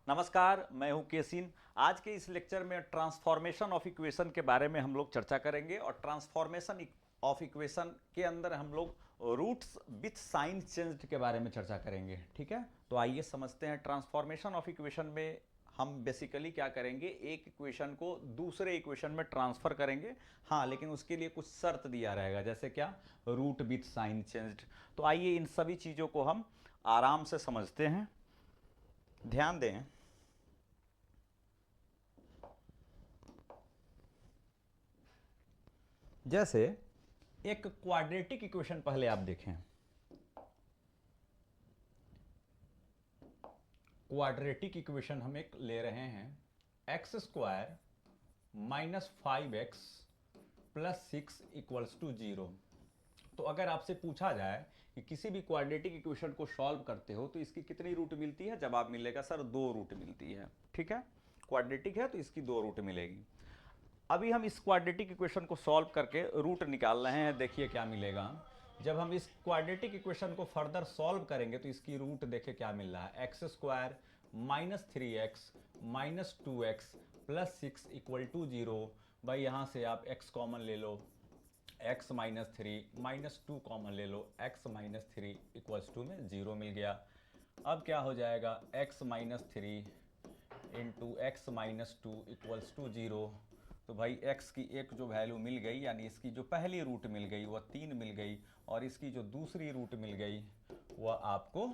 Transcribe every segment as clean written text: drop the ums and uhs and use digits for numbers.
नमस्कार, मैं हूं केसिन। आज के इस लेक्चर में ट्रांसफॉर्मेशन ऑफ इक्वेशन के बारे में हम लोग चर्चा करेंगे और ट्रांसफॉर्मेशन ऑफ इक्वेशन के अंदर हम लोग रूट्स विथ साइन चेंज्ड के बारे में चर्चा करेंगे। ठीक है, तो आइए समझते हैं। ट्रांसफॉर्मेशन ऑफ इक्वेशन में हम बेसिकली क्या करेंगे, एक इक्वेशन को दूसरे इक्वेशन में ट्रांसफर करेंगे। हाँ, लेकिन उसके लिए कुछ शर्त दिया रहेगा, जैसे क्या, रूट विथ साइन चेंज्ड। तो आइए इन सभी चीज़ों को हम आराम से समझते हैं। ध्यान दें, जैसे एक क्वाड्रेटिक इक्वेशन पहले आप देखें। क्वाड्रेटिक इक्वेशन हम एक ले रहे हैं, x square minus 5x plus 6 equals to 0। तो अगर आपसे पूछा जाए कि किसी भी क्वाड्रेटिक इक्वेशन को सॉल्व करते हो तो इसकी कितनी रूट मिलती है, जवाब मिलेगा सर 2 रूट मिलती है। ठीक है, क्वाड्रेटिक है तो इसकी 2 रूट मिलेगी। अभी हम इस क्वाड्रेटिक इक्वेशन को सॉल्व करके रूट निकाल रहे हैं। देखिए क्या मिलेगा। जब हम इस क्वाड्रेटिक इक्वेशन को फर्दर सॉल्व करेंगे तो इसकी रूट देखिए क्या मिल रहा है, x square minus 3x minus 2x plus 6 equal to 0। भाई यहाँ से आप x कॉमन ले लो, x माइनस 3 माइनस 2 कॉमन ले लो, x माइनस 3 इक्वल्स टू में 0 मिल गया। अब क्या हो जाएगा, x minus 3 into x minus 2 equals to 0। तो भाई x की एक जो वैल्यू मिल गई, यानी इसकी जो पहली रूट मिल गई वह 3 मिल गई, और इसकी जो दूसरी रूट मिल गई वह आपको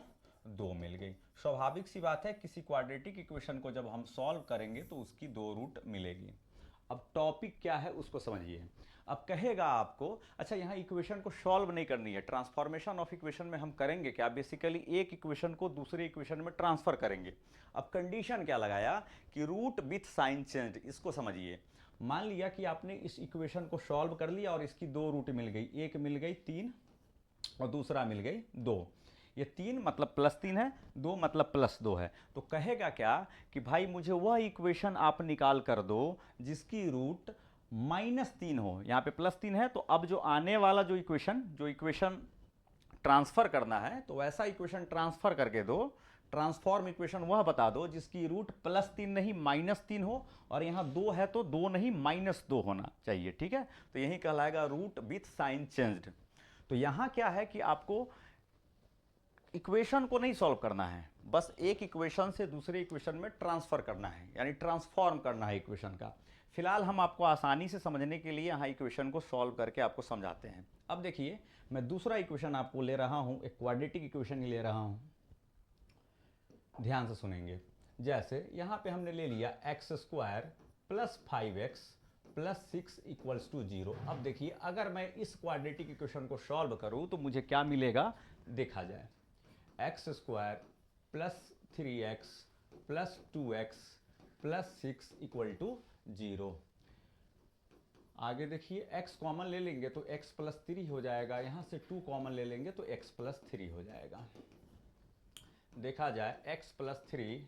2 मिल गई। स्वाभाविक सी बात है, किसी क्वाड्रेटिक इक्वेशन को जब हम सॉल्व करेंगे तो उसकी 2 रूट मिलेगी। अब टॉपिक क्या है उसको समझिए। अब कहेगा आपको, अच्छा यहाँ इक्वेशन को सॉल्व नहीं करनी है, ट्रांसफॉर्मेशन ऑफ इक्वेशन में हम करेंगे क्या, बेसिकली एक इक्वेशन को दूसरे इक्वेशन में ट्रांसफर करेंगे। अब कंडीशन क्या लगाया कि रूट विथ साइन चेंज। इसको समझिए। मान लिया कि आपने इस इक्वेशन को सॉल्व कर लिया और इसकी 2 रूट मिल गई, एक मिल गई 3 और दूसरा मिल गई 2। ये 3 मतलब +3 है, 2 मतलब +2 है। तो कहेगा क्या कि भाई मुझे वह इक्वेशन आप निकाल कर दो जिसकी रूट -3 हो। यहाँ पे +3 है, तो अब जो आने वाला जो इक्वेशन ट्रांसफर करना है, तो वैसा इक्वेशन ट्रांसफर करके दो। ट्रांसफॉर्म इक्वेशन वह बता दो जिसकी रूट +3 नहीं -3 हो, और यहाँ 2 है तो 2 नहीं -2 होना चाहिए। ठीक है, तो यही कहलाएगा रूट विथ साइन चेंज्ड। तो यहाँ क्या है कि आपको इक्वेशन को नहीं सॉल्व करना है, बस एक इक्वेशन से दूसरे इक्वेशन में ट्रांसफर करना है, यानी ट्रांसफॉर्म करना है इक्वेशन का। फिलहाल हम आपको आसानी से समझने के लिए यहाँ इक्वेशन को सॉल्व करके आपको समझाते हैं। अब देखिए, मैं दूसरा इक्वेशन आपको ले रहा हूँ, एक क्वाड्रेटिक इक्वेशन ही ले रहा हूँ। ध्यान से सुनेंगे। जैसे यहाँ पे हमने ले लिया x square plus 5x plus 6 equals to 0। अब देखिए, अगर मैं इस क्वाड्रेटिक इक्वेशन को सॉल्व करूँ तो मुझे क्या मिलेगा, देखा जाए। X square plus 3x plus 2x plus 6 equal to 0। आगे देखिए, x कॉमन ले लेंगे तो x प्लस 3 हो जाएगा, यहाँ से 2 कॉमन ले लेंगे तो x प्लस 3 हो जाएगा। देखा जाए, x प्लस 3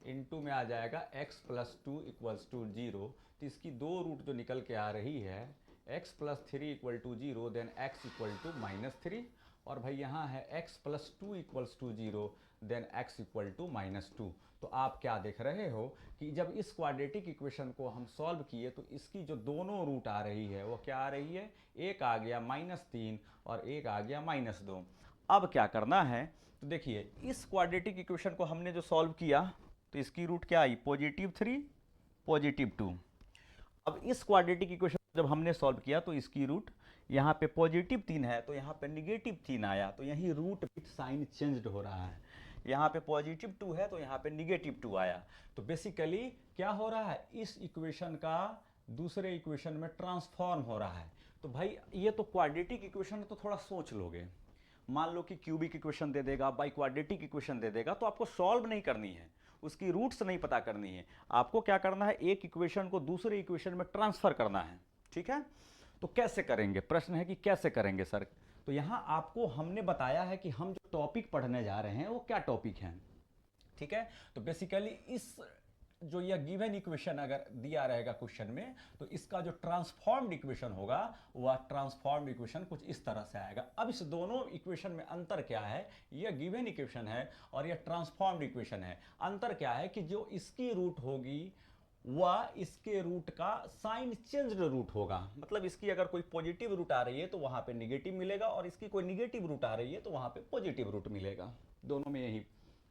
इंटू में आ जाएगा x प्लस 2 इक्वल्स टू 0। तो इसकी 2 रूट जो निकल के आ रही है, x plus 3 equal to 0 then x equal to -3, और भाई यहाँ है x plus 2 equals to 0 then x equal to -2। तो आप क्या देख रहे हो कि जब इस क्वाड्रेटिक इक्वेशन को हम सॉल्व किए तो इसकी जो दोनों रूट आ रही है वो क्या आ रही है, एक आ गया -3 और एक आ गया -2। अब क्या करना है, तो देखिए इस क्वाड्रेटिक इक्वेशन को हमने जो सॉल्व किया तो इसकी रूट क्या आई, +3 +2। अब इस क्वाड्रेटिक इक्वेशन जब हमने सॉल्व किया तो इसकी रूट यहाँ पे +3 है तो यहाँ पे -3 आया, तो यही रूट विथ साइन चेंज्ड हो रहा है। यहाँ पे +2 है तो यहाँ पे -2 आया। तो बेसिकली क्या हो रहा है, इस इक्वेशन का दूसरे इक्वेशन में ट्रांसफॉर्म हो रहा है। तो भाई ये तो क्वाड्रेटिक इक्वेशन है, तो थोड़ा सोच लोगे। मान लो कि क्यूबिक इक्वेशन दे देगा, बाई क्वाड्रेटिक इक्वेशन दे देगा, तो आपको सॉल्व नहीं करनी है, उसकी रूट्स नहीं पता करनी है। आपको क्या करना है, एक इक्वेशन को दूसरे इक्वेशन में ट्रांसफर करना है। ठीक है, तो कैसे करेंगे, प्रश्न है कि कैसे करेंगे सर। तो यहां आपको हमने बताया है कि हम जो टॉपिक पढ़ने जा रहे हैं वो क्या टॉपिक है। ठीक है, तो बेसिकली इस जो यह गिवन इक्वेशन अगर दिया रहेगा क्वेश्चन में, तो इसका जो ट्रांसफॉर्म्ड इक्वेशन होगा वह ट्रांसफॉर्म्ड इक्वेशन कुछ इस तरह से आएगा। अब इस दोनों इक्वेशन में अंतर क्या है, यह गिवन इक्वेशन है और यह ट्रांसफॉर्म्ड इक्वेशन है। अंतर क्या है कि जो इसकी रूट होगी वह इसके रूट का साइन चेंज्ड रूट होगा, मतलब इसकी अगर कोई पॉजिटिव रूट आ रही है तो वहां पे निगेटिव मिलेगा, और इसकी कोई निगेटिव रूट आ रही है तो वहां पे पॉजिटिव रूट मिलेगा। दोनों में यही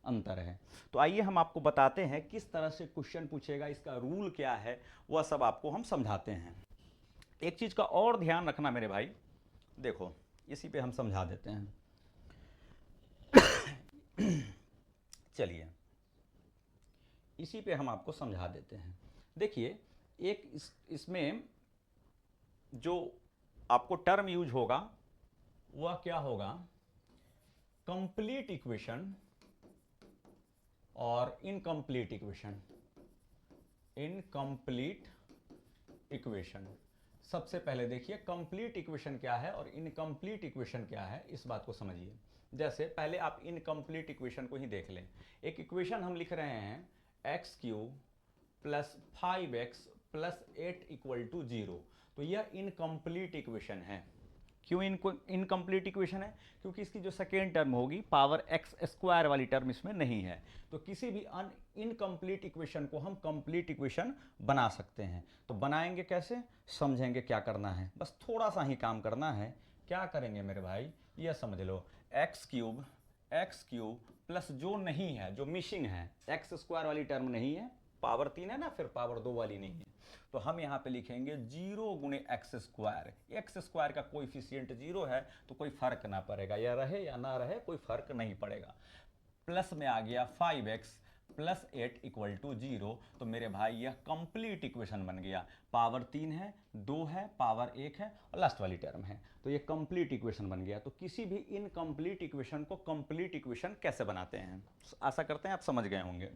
अंतर है। तो आइए हम आपको बताते हैं किस तरह से क्वेश्चन पूछेगा, इसका रूल क्या है, वह सब आपको हम समझाते हैं। एक चीज का और ध्यान रखना मेरे भाई, देखो इसी पे हम समझा देते हैं। चलिए इसी पे हम आपको समझा देते हैं। देखिए एक इसमें जो आपको टर्म यूज होगा वह क्या होगा, कंप्लीट इक्वेशन और इनकम्प्लीट इक्वेशन। इनकम्प्लीट इक्वेशन, सबसे पहले देखिए कंप्लीट इक्वेशन क्या है और इनकम्प्लीट इक्वेशन क्या है, इस बात को समझिए। जैसे पहले आप इनकम्प्लीट इक्वेशन को ही देख लें। एक इक्वेशन हम लिख रहे हैं x cube plus 5x plus 8 equal to 0, तो यह इनकम्प्लीट इक्वेशन है। क्यों इनकम्प्लीट इक्वेशन है, क्योंकि इसकी जो सेकेंड टर्म होगी पावर एक्स स्क्वायर वाली टर्म इसमें नहीं है। तो किसी भी इनकम्प्लीट इक्वेशन को हम कंप्लीट इक्वेशन बना सकते हैं। तो बनाएंगे कैसे, समझेंगे क्या करना है, बस थोड़ा सा ही काम करना है। क्या करेंगे मेरे भाई, यह समझ लो, एक्स क्यूब प्लस जो नहीं है, जो मिसिंग है, एक्स स्क्वायर वाली टर्म नहीं है, पावर 3 है ना, फिर पावर 2 वाली नहीं है, तो हम यहां पे लिखेंगे 0 गुणे एक्स स्क्वायर। एक्स स्क्वायर का कोएफिशिएंट 0 है तो कोई फर्क ना पड़ेगा, या रहे या ना रहे कोई फर्क नहीं पड़ेगा। प्लस में आ गया 5x प्लस 8 इक्वल टू 0, तो मेरे भाई यह कंप्लीट इक्वेशन बन गया। पावर 3 है, 2 है, पावर 1 है और लास्ट वाली टर्म है, तो ये कंप्लीट इक्वेशन बन गया। तो किसी भी इनकम्प्लीट इक्वेशन को कंप्लीट इक्वेशन कैसे बनाते हैं, आशा करते हैं आप समझ गए होंगे।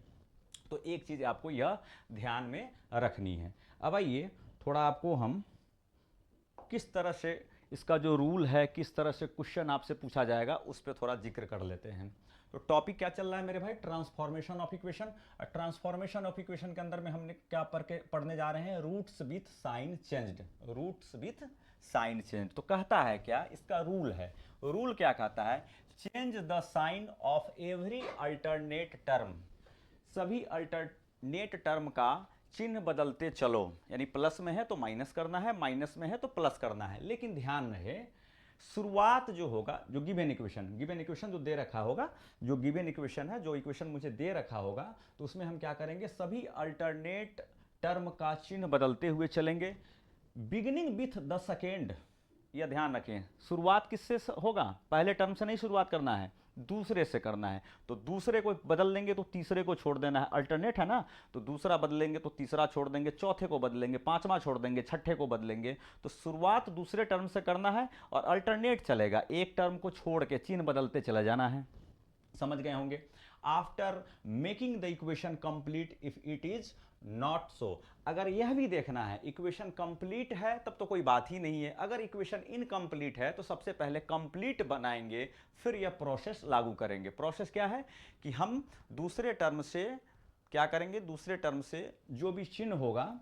तो एक चीज आपको यह ध्यान में रखनी है। अब आइए थोड़ा आपको हम किस तरह से इसका जो रूल है, किस तरह से क्वेश्चन आपसे पूछा जाएगा, उस पर थोड़ा जिक्र कर लेते हैं। तो टॉपिक क्या चल रहा है मेरे भाई, transformation of equation. Transformation of equation के अंदर में हमने क्या पढ़ने जा रहे हैं, roots with sign changed. Roots with sign change, तो कहता है क्या, इसका रूल है। रूल क्या कहता है, change the sign of every alternate term. सभी अल्टरनेट टर्म का चिन्ह बदलते चलो, यानी प्लस में है तो माइनस करना है, माइनस में है तो प्लस करना है। लेकिन ध्यान रहे शुरुआत जो होगा, जो गिवन इक्वेशन जो दे रखा होगा, जो गिवन इक्वेशन है, जो इक्वेशन मुझे दे रखा होगा, तो उसमें हम क्या करेंगे, सभी अल्टरनेट टर्म का चिन्ह बदलते हुए चलेंगे। बिगिनिंग विथ द सेकेंड, यह ध्यान रखें, शुरुआत किससे होगा, पहले टर्म से नहीं शुरुआत करना है, दूसरे से करना है। तो दूसरे को बदल देंगे तो तीसरे को छोड़ देना है, अल्टरनेट है ना, तो दूसरा बदलेंगे तो तीसरा छोड़ देंगे, चौथे को बदलेंगे, पांचवा छोड़ देंगे, छठे को बदलेंगे। तो शुरुआत दूसरे टर्म से करना है और अल्टरनेट चलेगा, एक टर्म को छोड़ के चिन्ह बदलते चला जाना है। समझ गए होंगे। After making the equation complete if it is not so, अगर यह भी देखना है इक्वेशन कंप्लीट है तब तो कोई बात ही नहीं है, अगर इक्वेशन इनकम्प्लीट है तो सबसे पहले कंप्लीट बनाएंगे, फिर यह प्रोसेस लागू करेंगे। प्रोसेस क्या है कि हम दूसरे टर्म से क्या करेंगे, दूसरे टर्म से जो भी चिन्ह होगा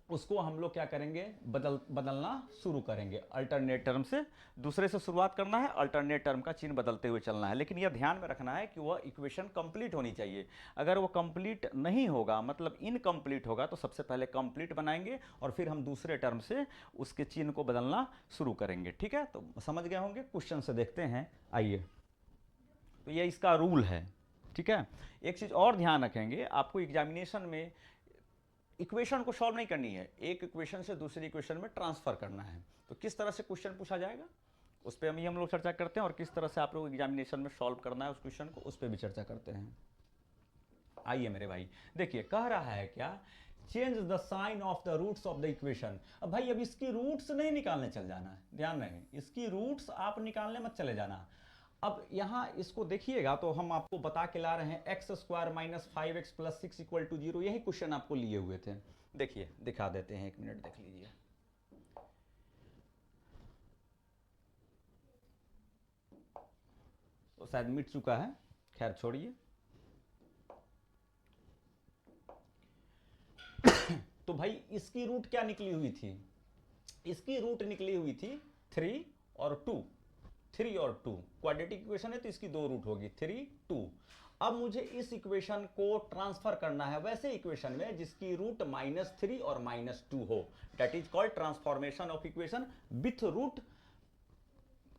उसको हम लोग क्या करेंगे, बदलना शुरू करेंगे। अल्टरनेट टर्म से दूसरे से शुरुआत करना है, अल्टरनेट टर्म का चिन्ह बदलते हुए चलना है। लेकिन यह ध्यान में रखना है कि वह इक्वेशन कंप्लीट होनी चाहिए। अगर वो कंप्लीट नहीं होगा, मतलब इनकम्प्लीट होगा, तो सबसे पहले कंप्लीट बनाएंगे और फिर हम दूसरे टर्म से उसके चिन्ह को बदलना शुरू करेंगे। ठीक है, तो समझ गए होंगे। क्वेश्चन से देखते हैं, आइए। तो ये इसका रूल है। ठीक है, एक चीज और ध्यान रखेंगे, आपको एग्जामिनेशन में इक्वेशन को सॉल्व नहीं करनी है, एक इक्वेशन से दूसरी इक्वेशन में ट्रांसफर करना है। तो किस तरह से क्वेश्चन पूछा जाएगा उस पर हम लोग चर्चा करते हैं, और किस तरह से आप लोग एग्जामिनेशन में सॉल्व करना है उस क्वेश्चन को, उस पर भी चर्चा करते हैं। आइए मेरे भाई, देखिए कह रहा है क्या, change the sign of the roots of the equation. अब भाई अब इसकी रूट्स नहीं निकालने चल जाना है, ध्यान रहे, इसकी रूट्स आप निकालने मत चले जाना। अब यहां इसको देखिएगा तो हम आपको बता के ला रहे हैं x square minus 5x plus 6 equal to 0, यही क्वेश्चन आपको लिए हुए थे। देखिए दिखा देते हैं, एक मिनट देख लीजिए। तो शायद मिट चुका है, खैर छोड़िए। तो भाई इसकी रूट क्या निकली हुई थी, इसकी रूट निकली हुई थी 3 और 2, 3 और 2 क्वाड्रेटिक इक्वेशन है तो इसकी दो रूट होगी 3 2। अब मुझे इस इक्वेशन को ट्रांसफर करना है वैसे इक्वेशन में जिसकी रूट -3 और -2 हो, that is called transformation of equation with root,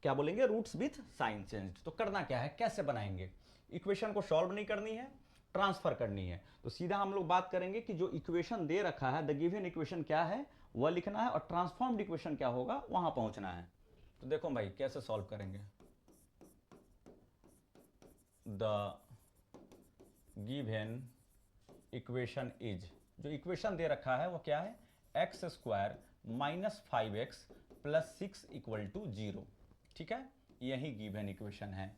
क्या बोलेंगे, रूट्स विथ साइन चेंज। तो करना क्या है, कैसे बनाएंगे, इक्वेशन को सॉल्व नहीं करनी है, ट्रांसफर करनी है। तो सीधा हम लोग बात करेंगे कि जो इक्वेशन दे रखा है, द गिवन इक्वेशन क्या है वह लिखना है और ट्रांसफॉर्म्ड इक्वेशन क्या होगा वहां पहुंचना है। तो देखो भाई कैसे सॉल्व करेंगे, द गिवन इक्वेशन इज, जो इक्वेशन दे रखा है वो क्या है, x² - 5x + 6 = 0। ठीक है, यही गिवन इक्वेशन है।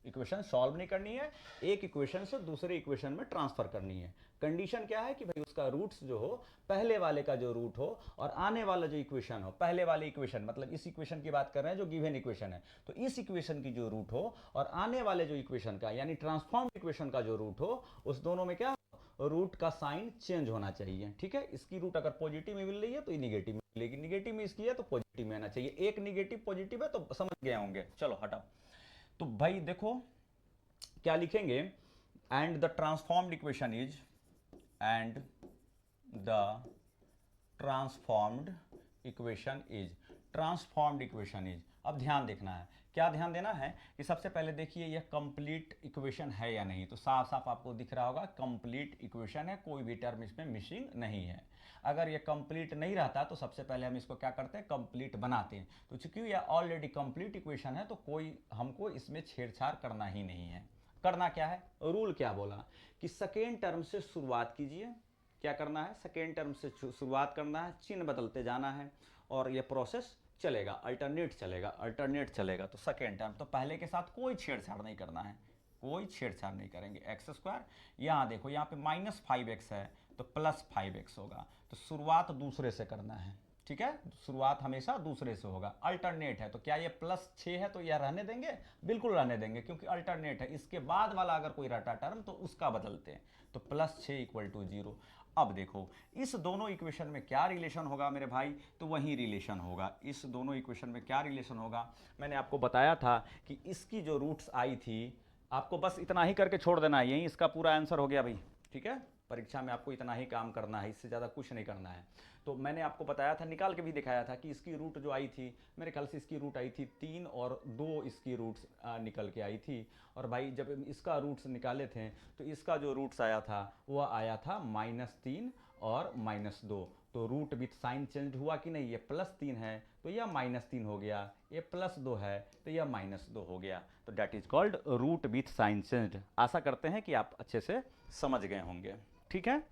इक्वेशन सॉल्व नहीं करनी है, एक इक्वेशन से दूसरे इक्वेशन में ट्रांसफर करनी है। कंडीशन क्या है कि भाई उसका रूट्स जो हो, पहले वाले का जो रूट हो और आने वाला जो इक्वेशन हो, पहले वाले इक्वेशन मतलब इस इक्वेशन की बात कर रहे हैं जो गिवन इक्वेशन है, तो इस इक्वेशन की जो रूट हो और आने वाले जो इक्वेशन का यानी ट्रांसफॉर्म्ड इक्वेशन का जो रूट हो, उस दोनों में क्या रूट का साइन चेंज होना चाहिए। ठीक है, इसकी रूट अगर पॉजिटिव में मिल रही है तो ये निगेटिव में मिलेगी, निगेटिव में इसकी है तो पॉजिटिव में आना चाहिए। एक निगेटिव पॉजिटिव है तो समझ गए होंगे। चलो हटाओ। तो भाई देखो क्या लिखेंगे, and the transformed equation is, and the transformed equation is, transformed equation is. अब ध्यान देखना है, क्या ध्यान देना है कि सबसे पहले देखिए यह कंप्लीट इक्वेशन है या नहीं। तो साफ साफ आपको दिख रहा होगा कंप्लीट इक्वेशन है, कोई भी टर्म इसमें मिसिंग नहीं है। अगर ये कंप्लीट नहीं रहता तो सबसे पहले हम इसको क्या करते हैं, कंप्लीट बनाते हैं। तो चूंकि ये ऑलरेडी कंप्लीट इक्वेशन है तो कोई हमको इसमें छेड़छाड़ करना ही नहीं है। करना क्या है, रूल क्या बोला कि सेकेंड टर्म से शुरुआत कीजिए। क्या करना है, सेकेंड टर्म से शुरुआत करना है, चिन्ह बदलते जाना है और ये प्रोसेस चलेगा, अल्टरनेट चलेगा, अल्टरनेट चलेगा। तो सेकेंड टर्म तो पहले के साथ कोई छेड़छाड़ नहीं करना है, कोई छेड़छाड़ नहीं करेंगे। x², यहाँ देखो यहाँ पे -5x है तो +5x होगा। तो शुरुआत दूसरे से करना है। ठीक है, शुरुआत हमेशा दूसरे से होगा। अल्टरनेट है तो क्या ये +6 है तो यह रहने देंगे, बिल्कुल रहने देंगे क्योंकि अल्टरनेट है। इसके बाद वाला अगर कोई रटा टर्म तो उसका बदलते हैं। तो +6 = 0। अब देखो इस दोनों इक्वेशन में क्या रिलेशन होगा मेरे भाई, तो वही रिलेशन होगा। इस दोनों इक्वेशन में क्या रिलेशन होगा, मैंने आपको बताया था कि इसकी जो रूट्स आई थी, आपको बस इतना ही करके छोड़ देना है, यही इसका पूरा आंसर हो गया भाई। ठीक है, परीक्षा में आपको इतना ही काम करना है, इससे ज़्यादा कुछ नहीं करना है। तो मैंने आपको बताया था, निकाल के भी दिखाया था कि इसकी रूट जो आई थी, मेरे ख्याल से इसकी रूट आई थी 3 और 2 इसकी रूट्स निकल के आई थी। और भाई जब इसका रूट्स निकाले थे तो इसका जो रूट्स आया था वह आया था -3 और -2। तो रूट विथ साइन चेंज हुआ कि नहीं, ये +3 है तो यह -3 हो गया, ये +2 है तो यह -2 हो गया। तो that is called root with sign change. आशा करते हैं कि आप अच्छे से समझ गए होंगे। ठीक है,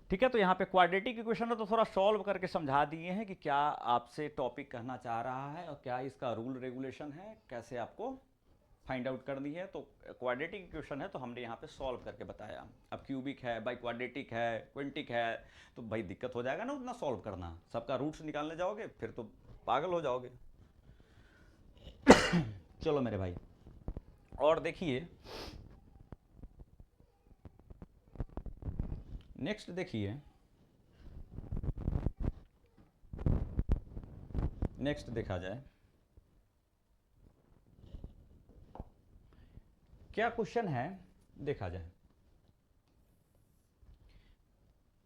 ठीक है। तो यहाँ पे क्वाड्रेटिक इक्वेशन है तो थोड़ा सॉल्व करके समझा दिए हैं कि क्या आपसे टॉपिक कहना चाह रहा है और क्या इसका रूल रेगुलेशन है, कैसे आपको फाइंड आउट करनी है। तो क्वाड्रेटिक इक्वेशन है तो हमने यहाँ पे सॉल्व करके बताया। अब क्यूबिक है, बाई क्वाड्रेटिक है, क्विंटिक है, तो भाई दिक्कत हो जाएगा ना उतना सॉल्व करना। सबका रूट्स निकालने जाओगे फिर तो पागल हो जाओगे। चलो मेरे भाई, और देखिए नेक्स्ट, देखिए नेक्स्ट देखा जाए क्या क्वेश्चन है, देखा जाए।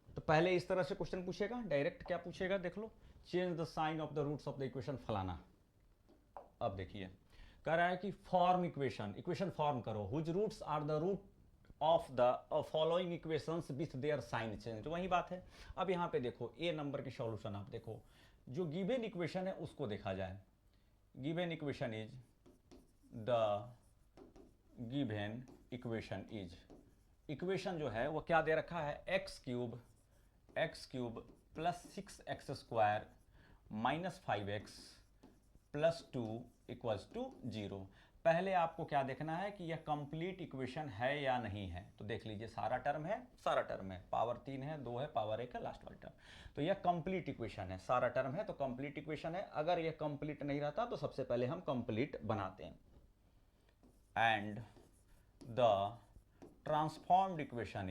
तो पहले इस तरह से क्वेश्चन पूछेगा, डायरेक्ट क्या पूछेगा देख लो, change the sign of the roots of the equation फलाना। अब देखिए कह रहा है कि फॉर्म इक्वेशन, इक्वेशन फॉर्म करो whose roots are the root of the following equations with their sign change. वही बात है। अब यहाँ पे देखो ए नंबर की सॉल्यूशन, आप देखो जो गिवन इक्वेशन है उसको देखा जाए। Given equation is, the given equation is, equation जो है वो क्या दे रखा है, x³ + 6x² - 5x + 2 = 0। पहले आपको क्या देखना है कि यह कंप्लीट इक्वेशन है या नहीं है। तो देख लीजिए सारा टर्म है, सारा टर्म है, पावर 3 है, 2 है, पावर 1 है, लास्ट वाला टर्म। तो यह कंप्लीट इक्वेशन है, सारा टर्म है तो कंप्लीट इक्वेशन है। अगर यह कंप्लीट नहीं रहता तो सबसे पहले हम कंप्लीट बनाते हैं। And the transformed equation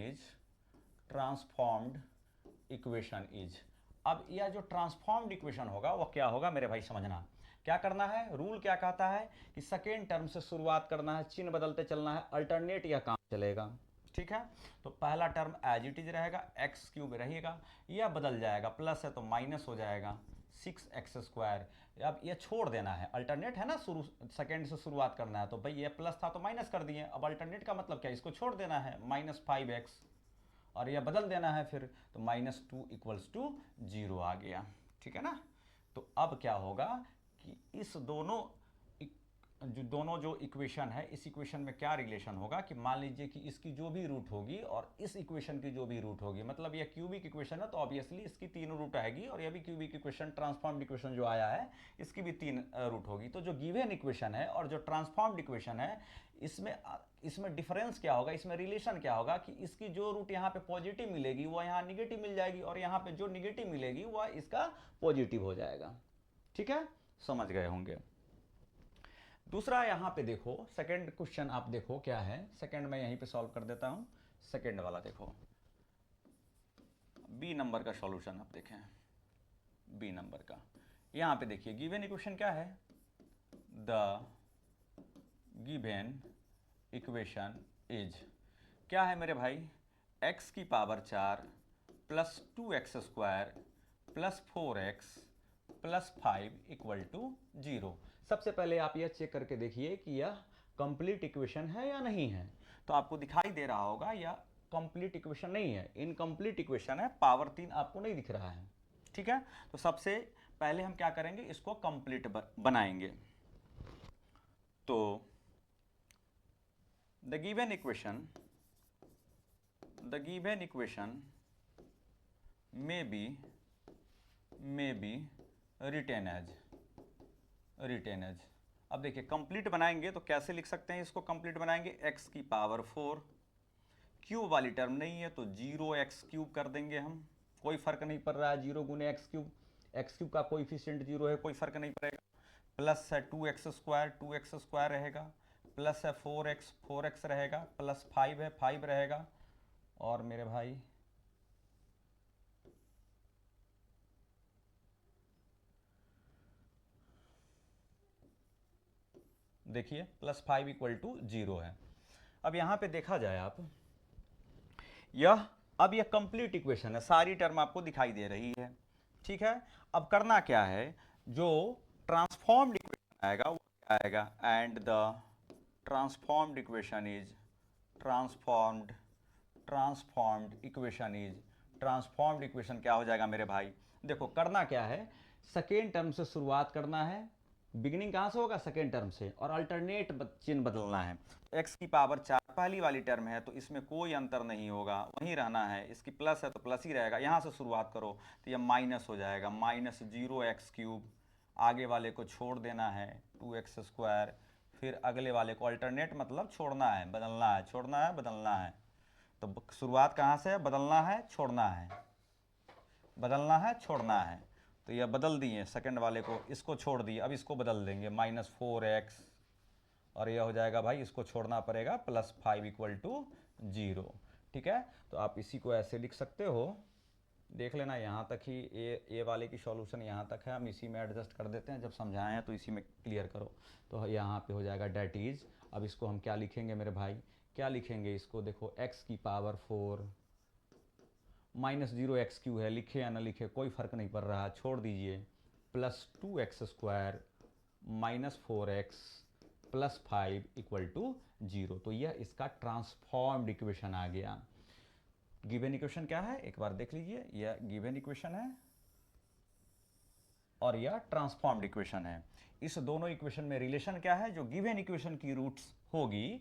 is. अब यह जो ट्रांसफॉर्म्ड इक्वेशन होगा वो क्या होगा मेरे भाई, समझना क्या करना है। रूल क्या कहता है कि सेकेंड टर्म से शुरुआत करना है, चिन्ह बदलते चलना है, अल्टरनेट यह काम चलेगा। ठीक है, तो पहला टर्म एज इट इज रहेगा, एक्स क्यूब रहेगा, यह बदल जाएगा, प्लस है तो माइनस हो जाएगा 6x²। अब ये छोड़ देना है, अल्टरनेट है ना, शुरू सेकेंड से शुरुआत करना है, तो भाई ये प्लस था तो माइनस कर दिए। अब अल्टरनेट का मतलब क्या, इसको छोड़ देना है, -5x, और यह बदल देना है फिर, तो -2 = 0 आ गया। ठीक है ना। तो अब क्या होगा कि इस दोनों जो इक्वेशन है, इस इक्वेशन में क्या रिलेशन होगा कि मान लीजिए कि इसकी जो भी रूट होगी और इस इक्वेशन की जो भी रूट होगी, मतलब ये क्यूबिक इक्वेशन है तो ऑब्वियसली इसकी 3 रूट आएगी, और ये भी क्यूबिक इक्वेशन, ट्रांसफॉर्म्ड इक्वेशन जो आया है इसकी भी 3 रूट होगी। तो जो गिवन इक्वेशन है और जो ट्रांसफॉर्म्ड इक्वेशन है, इसमें डिफरेंस क्या होगा, इसमें रिलेशन क्या होगा कि इसकी जो रूट यहाँ पे पॉजिटिव मिलेगी वो यहाँ निगेटिव मिल जाएगी, और यहाँ पे जो निगेटिव मिलेगी वह इसका पॉजिटिव हो जाएगा। ठीक है, समझ गए होंगे। दूसरा यहाँ पे देखो, सेकंड क्वेश्चन आप देखो क्या है, सेकंड में यहीं पे सॉल्व कर देता हूँ। सेकंड वाला देखो, बी नंबर का सॉल्यूशन आप देखें, बी नंबर का यहाँ पे देखिए गिवन इक्वेशन क्या है, द गिवन इक्वेशन इज क्या है मेरे भाई, x की power 4 plus 2x² plus 4x plus 5 = 0। सबसे पहले आप यह चेक करके देखिए कि यह कंप्लीट इक्वेशन है या नहीं है। तो आपको दिखाई दे रहा होगा यह कंप्लीट इक्वेशन नहीं है, इनकम्प्लीट इक्वेशन है, पावर 3 आपको नहीं दिख रहा है। ठीक है, तो सबसे पहले हम क्या करेंगे, इसको कंप्लीट बनाएंगे। तो the given equation may be written as। अब देखिए कंप्लीट बनाएंगे तो कैसे लिख सकते हैं इसको, कंप्लीट बनाएंगे x की पावर 4, क्यूब वाली टर्म नहीं है तो 0x³ कर देंगे हम, कोई फर्क नहीं पड़ रहा है, 0 × x³ का कोएफिशिएंट 0 है, कोई फर्क नहीं पड़ेगा, प्लस है 2x² रहेगा, प्लस है 4x रहेगा, प्लस 5 है 5 रहेगा, और मेरे भाई देखिए +5 = 0 है। अब यहाँ पे देखा जाए आप, अब यह कंप्लीट इक्वेशन है, सारी टर्म आपको दिखाई दे रही है। ठीक है, अब करना क्या है, जो ट्रांसफॉर्म्ड इक्वेशन आएगा वो क्या आएगा, and the transformed equation is transformed equation क्या हो जाएगा मेरे भाई। देखो करना क्या है, सेकेंड टर्म से शुरुआत करना है, बिगिनिंग कहां से होगा, सेकेंड टर्म से, और अल्टरनेट चिन्ह बदलना है। x की पावर 4 पहली वाली टर्म है तो इसमें कोई अंतर नहीं होगा, वहीं रहना है, इसकी प्लस है तो प्लस ही रहेगा, यहां से शुरुआत करो तो यह माइनस हो जाएगा, -0x³, आगे वाले को छोड़ देना है 2x², फिर अगले वाले को, अल्टरनेट मतलब छोड़ना है, बदलना है, छोड़ना है बदलना है। तो शुरुआत कहां से है, बदलना है छोड़ना है, बदलना है छोड़ना है, तो यह बदल दिए, सेकंड वाले को, इसको छोड़ दिए, अब इसको बदल देंगे -4x, और यह हो जाएगा भाई, इसको छोड़ना पड़ेगा, +5 = 0। ठीक है, तो आप इसी को ऐसे लिख सकते हो, देख लेना यहाँ तक ही, ए वाले की सॉल्यूशन यहाँ तक है, हम इसी में एडजस्ट कर देते हैं, जब समझाए हैं तो इसी में क्लियर करो। तो यहाँ पे हो जाएगा डेट इज, अब इसको हम क्या लिखेंगे मेरे भाई, क्या लिखेंगे इसको, देखो x की पावर 4 -0x³ है, लिखे या ना लिखे कोई फर्क नहीं पड़ रहा, छोड़ दीजिए, प्लस 2x² -4x प्लस 5 = 0। तो यह इसका ट्रांसफॉर्म्ड इक्वेशन आ गया। गिवन इक्वेशन क्या है एक बार देख लीजिए, यह गिवन इक्वेशन है और यह ट्रांसफॉर्म्ड इक्वेशन है। इस दोनों इक्वेशन में रिलेशन क्या है, जो गिवन इक्वेशन की रूट्स होगी,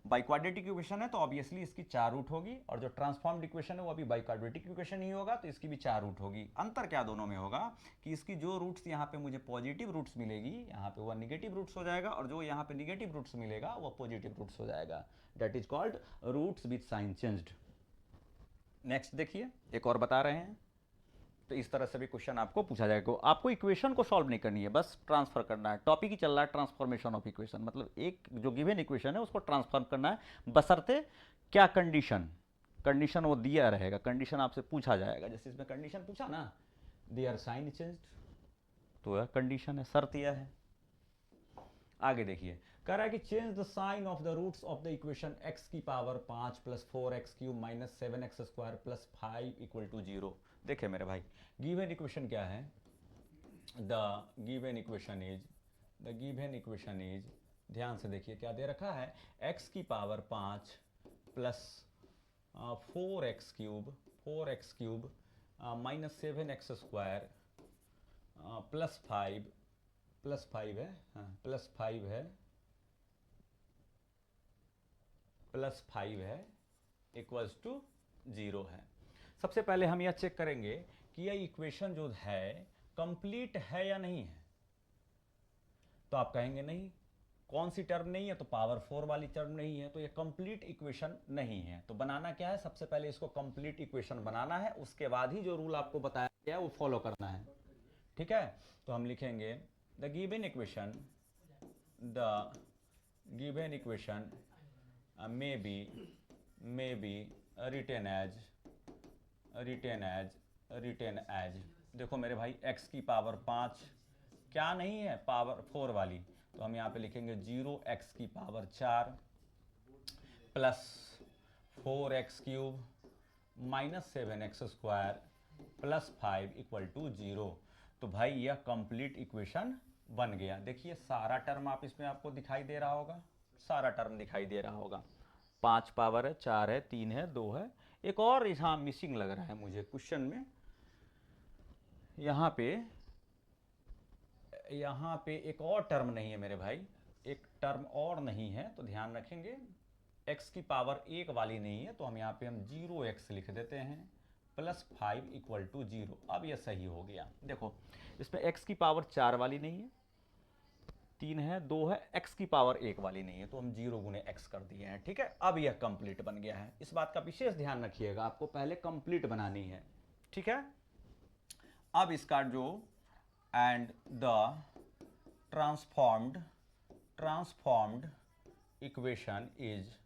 बाई क्वाड्रेटिक इक्वेशन है तो ऑब्वियसली इसकी 4 रूट होगी, और जो ट्रांसफॉर्म्ड इक्वेशन है वो अभी बाई क्वाड्रेटिक इक्वेशन ही होगा तो इसकी भी 4 रूट होगी। अंतर क्या दोनों में होगा कि इसकी जो रूट्स यहाँ पे मुझे पॉजिटिव रूट्स मिलेगी, यहाँ पे वह निगेटिव रूट्स हो जाएगा, और जो यहाँ पे निगेटिव रूट्स मिलेगा वह पॉजिटिव रूट्स हो जाएगा। That is called roots with sign changed. Next देखिए, एक और बता रहे हैं, तो इस तरह से भी क्वेश्चन आपको पूछा जाएगा। आपको इक्वेशन को सॉल्व नहीं करनी है, बस ट्रांसफर करना है। टॉपिक ही चल रहा है ट्रांसफॉर्मेशन ऑफ इक्वेशन, मतलब एक जो गिवन इक्वेशन है उसको ट्रांसफॉर्म करना है, बशर्ते क्या कंडीशन, कंडीशन वो दिया रहेगा, कंडीशन आपसे पूछा जाएगा। जैसे इसमें कंडीशन पूछा ना, देयर साइन चेंज्ड, तो यह कंडीशन है, शर्त यह है। आगे देखिए, कह रहा है कि change the sign of the roots of the equation x की power 5 plus 4x³ minus 7x² plus 5 equal to 0। देखिए मेरे भाई, गिवन इक्वेशन क्या है, द गिवन इक्वेशन इज, ध्यान से देखिए क्या दे रखा है, x की power 5 plus 4x³ minus 7x² plus 5 है, हाँ प्लस 5 है, प्लस 5 है, इक्वल्स टू 0 है। सबसे पहले हम यह चेक करेंगे कि यह इक्वेशन जो है कंप्लीट है या नहीं है। तो आप कहेंगे नहीं, कौन सी टर्म नहीं है, तो पावर 4 वाली टर्म नहीं है, तो ये कंप्लीट इक्वेशन नहीं है। तो बनाना क्या है, सबसे पहले इसको कंप्लीट इक्वेशन बनाना है, उसके बाद ही जो रूल आपको बताया गया वो फॉलो करना है, ठीक है। तो हम लिखेंगे the given equation may be written as, देखो मेरे भाई x की पावर 5 क्या नहीं है, पावर 4 वाली, तो हम यहाँ पे लिखेंगे 0x की power 4 plus 4x³ minus 7x² plus 5 equal to 0। तो भाई यह कंप्लीट इक्वेशन बन गया। देखिए सारा टर्म आप इसमें आपको दिखाई दे रहा होगा, सारा टर्म दिखाई दे रहा होगा, 5 पावर है, 4 है, 3 है, 2 है, एक और यहाँ मिसिंग लग रहा है मुझे क्वेश्चन में, यहाँ पे एक और टर्म नहीं है मेरे भाई, एक टर्म और नहीं है, तो ध्यान रखेंगे x की पावर 1 वाली नहीं है, तो हम यहाँ पे हम 0x लिख देते हैं प्लस 5 इक्वल टू 0। अब यह सही हो गया। देखो इसमें x की पावर 4 वाली नहीं है, 3 है, 2 है, x की पावर 1 वाली नहीं है, तो हम 0 गुने x कर दिए हैं, ठीक है। अब यह कंप्लीट बन गया है। इस बात का विशेष ध्यान रखिएगा, आपको पहले कंप्लीट बनानी है, ठीक है। अब इसका जो and the transformed equation is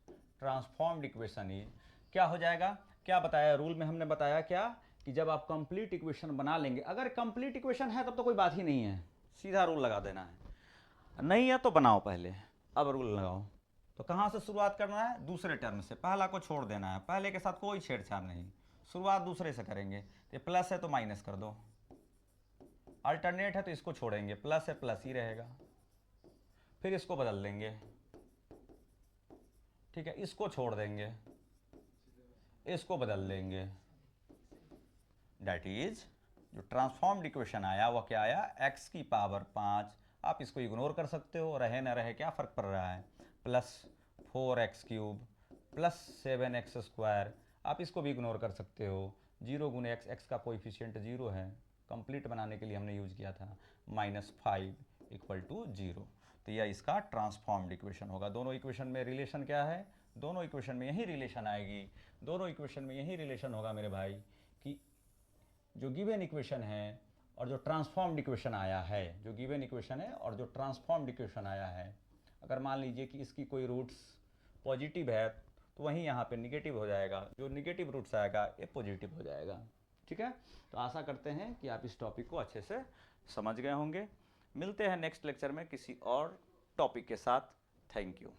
क्या हो जाएगा, क्या बताया रूल में, हमने बताया क्या कि जब आप कंप्लीट इक्वेशन बना लेंगे, अगर कंप्लीट इक्वेशन है तब तो कोई बात ही नहीं है, सीधा रूल लगा देना है, नहीं है तो बनाओ पहले, अब रूल लगाओ। तो कहाँ से शुरुआत करना है, दूसरे टर्म से, पहला को छोड़ देना है, पहले के साथ कोई छेड़छाड़ नहीं, शुरुआत दूसरे से करेंगे। ये प्लस है तो माइनस कर दो, अल्टरनेट है तो इसको छोड़ेंगे, प्लस है प्लस ही रहेगा, फिर इसको बदल देंगे, ठीक है, इसको छोड़ देंगे, इसको बदल देंगे, दैट इज जो ट्रांसफॉर्म्ड इक्वेशन आया वह क्या आया, x की पावर 5, आप इसको इग्नोर कर सकते हो, रहे ना रहे क्या फ़र्क पड़ रहा है, प्लस 4x³ प्लस 7x², आप इसको भी इग्नोर कर सकते हो, 0 गुने x, x का कोएफिशिएंट 0 है, कंप्लीट बनाने के लिए हमने यूज किया था, माइनस 5 इक्वल टू 0। तो यह इसका ट्रांसफॉर्म्ड इक्वेशन होगा। दोनों इक्वेशन में रिलेशन क्या है, दोनों इक्वेशन में यही रिलेशन आएगी, दोनों इक्वेशन में यही रिलेशन होगा मेरे भाई, कि जो गिवन इक्वेशन है और जो ट्रांसफॉर्म्ड इक्वेशन आया है, जो गिवन इक्वेशन है और जो ट्रांसफॉर्म्ड इक्वेशन आया है, अगर मान लीजिए कि इसकी कोई रूट्स पॉजिटिव है तो वहीं यहाँ पे निगेटिव हो जाएगा, जो निगेटिव रूट्स आएगा ये पॉजिटिव हो जाएगा, ठीक है। तो आशा करते हैं कि आप इस टॉपिक को अच्छे से समझ गए होंगे। मिलते हैं नेक्स्ट लेक्चर में किसी और टॉपिक के साथ। Thank you.